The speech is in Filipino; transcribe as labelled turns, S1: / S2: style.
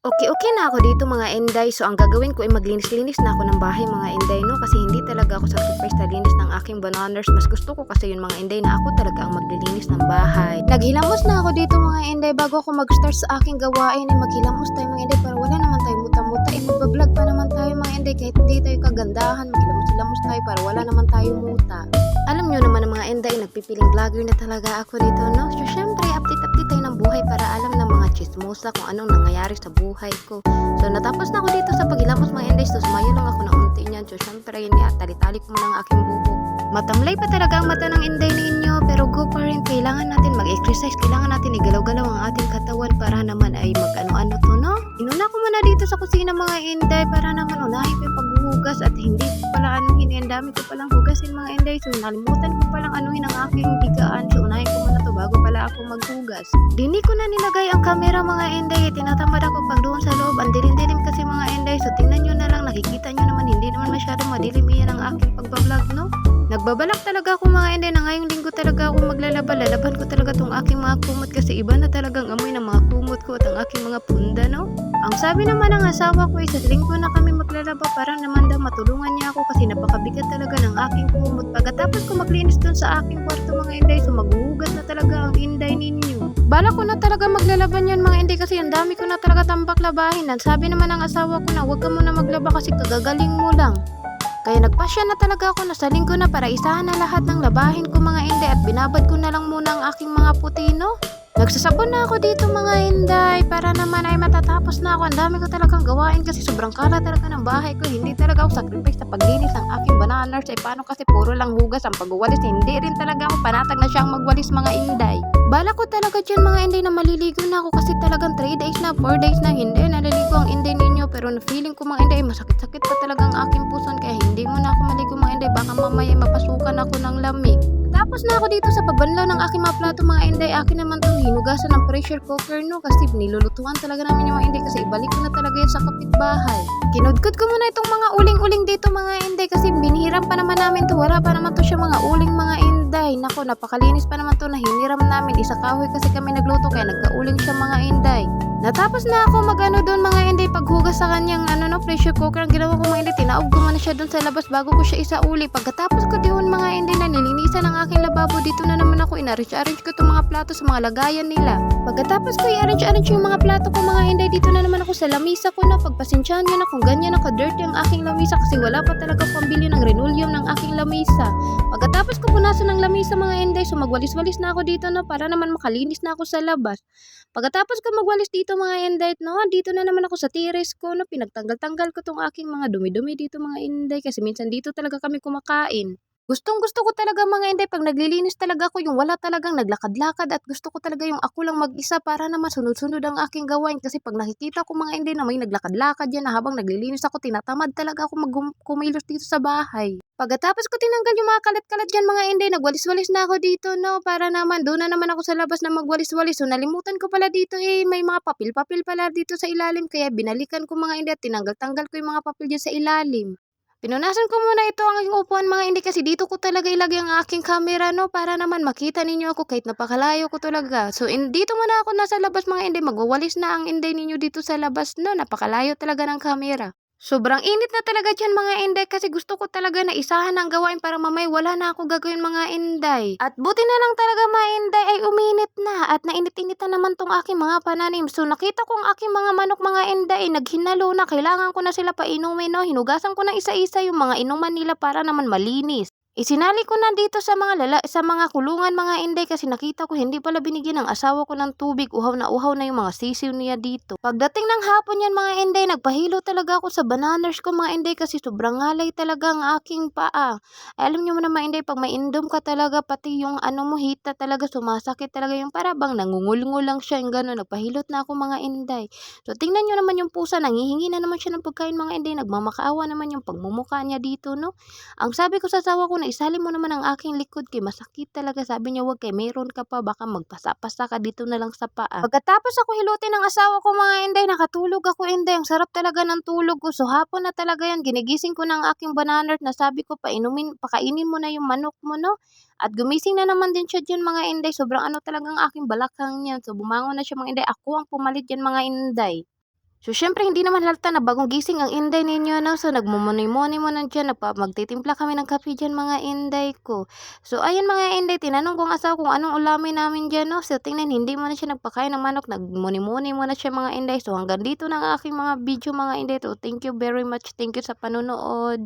S1: Okay, okay na ako dito mga Inday. So ang gagawin ko ay maglinis-linis na ako ng bahay mga Inday, no? Kasi hindi talaga ako sacrifice sa linis ng aking bananas. Mas gusto ko kasi yun mga Inday na ako talaga ang maglilinis ng bahay. Naghilamos na ako dito mga Inday bago ako mag-start sa aking gawain. Ay maghilamos tayo mga Inday para wala naman tayo muta-muta. Ay magbablog pa naman tayo mga Inday kahit hindi tayo kagandahan. Maghilamos-hilamos tayo para wala naman tayo muta. Alam nyo naman ng mga Inday, nagpipiling vlogger na talaga ako dito, no? So syempre, update-update tayo ng buhay para alam ng mga chismosa kung anong nangyayari sa buhay ko. So natapos na ako dito sa paghilamos mga Inday. So sumayo lang ako ng unti niyan. So syempre, yun nga, tali-tali ko muna ang aking buhok. Matamlay pa talaga ang mata ng Inday ninyo, pero go pa rin. Kailangan natin mag-exercise, kailangan natin igalaw-galaw ang ating katawan para naman ay mag-ano-ano to, no? Inuna ko muna dito sa kusina mga Inday para naman unahin ko yung paghuhugas at hindi ko pala anuhin. Ang dami ko palang hugasin mga Inday. So nalimutan ko palang anuhin ang aking higaan. So unahin ko muna to bago pala ako maghugas. Dini ko na nilagay ang camera mga Inday. Tinatamad ako pag doon sa loob. Ang dilim-dilim kasi mga Inday. So tingnan nyo na lang. Nakikita nyo naman. Hindi naman masyadong madilim iyan ang aking pagbablog, no? Nagbabalak talaga ako mga Inday na ngayong linggo talaga ako maglalaba. Lalaban ko talaga tong aking mga kumot kasi iba na talagang amoy ng mga kumot ko at ang aking mga punda, no? Ang sabi naman ng asawa ko ay sa linggo na kami maglalaba para naman daw matulungan niya ako kasi napakabigat talaga ng aking kumot. Pagkatapos ko maglinis dun sa aking kwarto mga Inday, so maghuhugas na talaga ang Inday ninyo. Bala ko na talaga maglalaban yan mga Inday kasi ang dami ko na talaga tambak labahin. Ang sabi naman ng asawa ko na huwag ka muna maglaba kasi kagagaling mo lang. Kaya nagpasya na talaga ako na sa linggo na para isahan na lahat ng labahin ko mga Inday at binabad ko na lang muna ang aking mga putino. Nagsasabon na ako dito mga Inday para naman ay matatapos na ako. Ang dami ko talagang gawain kasi sobrang kala talaga ng bahay ko. Hindi talaga ako sacrifice sa paglinis ng aking bananas. Ay paano kasi puro lang hugas ang pagwawalis. Hindi rin talaga ako panatag na siyang magwalis mga Inday. Bala ko talaga dyan mga Inday na maliligo na ako kasi talagang 3 days na 4 days na hindi naliligo ang Inday ninyo. Pero na feeling ko mga Inday masakit-sakit pa talaga ang aking puson kaya hindi mo na ako maligo mga Inday. Baka mamaya mapasukan ako ng lamig. Tapos na ako dito sa pagbanlaw ng aking mga plato mga Inday. Akin naman itong hinugasan ng pressure cooker, no? Kasi nilulutuan talaga namin yung mga Inday kasi ibalik ko na talaga yan sa kapitbahay. Kinudkod ko muna itong mga uling-uling dito mga Inday kasi binihiram pa naman namin to. Wala pa naman to siya mga uling mga Inday. Nako, napakalinis pa naman to na hiniram namin. Isa kahoy kasi kami nagluto kaya nagkauling siya mga Inday. Natapos na ako magano doon mga Inday paghugas sa kanyang pressure cooker. Ang ginawa ko mga Inday, tinaob ko muna siya doon sa labas bago ko siya isauli. Pagkatapos ko doon mga Inday na nilinisan ang aking lababo, dito na naman ako inarrange ko itong mga plato sa mga lagayan nila. Pagkatapos ko i-arrange yung mga plato ko mga Inday, dito na naman ako sa lamisa ko na pagpasensyahan nyo na kung ganyan naka-dirty ang aking lamisa kasi wala pa talaga pambili ng linoleum ng aking lamisa. Pagkatapos ko punasan ng lamisa mga Inday, so magwalis-walis na ako dito na para naman makalinis na ako sa labas. Pagkatapos ko magwalis dito mga Inday, no, dito na naman ako sa terrace ko, no, pinagtanggal-tanggal ko tong aking mga dumi-dumi dito mga Inday kasi minsan dito talaga kami kumakain. Gustong-gusto ko talaga mga Inday pag naglilinis talaga ako yung wala talagang naglakad-lakad at gusto ko talaga yung ako lang mag-isa para naman sunod-sunod ang aking gawain kasi pag nakikita ko mga Inday na may naglakad-lakad yan na habang naglilinis ako, tinatamad talaga ako kumilos dito sa bahay. Pagkatapos ko tinanggal yung mga kalat-kalat dyan mga Inday, nagwalis-walis na ako dito, no, para naman doon na naman ako sa labas na magwalis-walis. So nalimutan ko pala dito may mga papel-papel pala dito sa ilalim kaya binalikan ko mga Inday at tinanggal-tanggal ko yung mga papel dyan sa ilalim. Pinunasan ko muna ito ang aking upuan mga Inday kasi dito ko talaga ilagay ang aking camera, no, para naman makita ninyo ako kahit napakalayo ko talaga. So dito muna ako nasa labas mga Inday, magwawalis na ang Inday ninyo dito sa labas, no, napakalayo talaga ng camera. Sobrang init na talaga dyan mga Inday kasi gusto ko talaga na isahan ang gawain para mamay wala na ako gagawin mga Inday. At buti na lang talaga mga Inday ay uminit na at nainit-init na naman tong aking mga pananim. So nakita ko ang aking mga manok mga Inday ay naghinalo na, kailangan ko na sila painumin, no. Hinugasan ko na isa-isa yung mga inuman nila para naman malinis. Isinali ko na dito sa mga kulungan mga Inday kasi nakita ko hindi pala binigyan ng asawa ko ng tubig. Uhaw na yung mga sisiw niya dito. Pagdating ng hapon yan mga Inday, nagpahilo talaga ako sa bananas ko mga Inday kasi sobrang ngalay talaga ang aking paa. Alam niyo mo na mga Inday, pag may indom ka talaga pati yung mo hita talaga sumasakit talaga yung parabang nangungulngul lang siya yung gano'n. Nagpahilot na ako mga Inday. So tingnan niyo naman yung pusa, nangihingi na naman siya ng pagkain mga Inday. Nagmamakaawa naman yung pagmumukha niya dito, no. Ang sabi ko sa asawa ko na isali mo naman ang aking likod kay masakit talaga. Sabi niya wag kay meron ka pa baka magpasa-pasa ka dito na lang sa paa. Pagkatapos ako hilutin ng asawa ko mga Inday, nakatulog ako Inday. Ang sarap talaga ng tulog ko. So hapon na talaga yan, ginigising ko ng aking bananas na sabi ko pakainin mo na yung manok mo, no. At gumising na naman din siya dyan mga Inday. Sobrang talagang aking balakang niyan. So bumangon na siya mga Inday. Ako ang pumalit dyan mga Inday. So, syempre hindi naman halata na bagong gising ang inday ninyo 'no. So, nagmumuni-muni muna diyan, magtitimpla kami ng kape diyan mga inday ko. So, ayun mga inday, tinanong ko ang asawa kung anong ulamin namin diyan 'no. So, tingnan hindi muna siya nagpakain ng manok, nagmuni-muni muna siya mga inday. So, hanggang dito na ang aking mga video mga inday. So, thank you very much. Thank you sa panonood.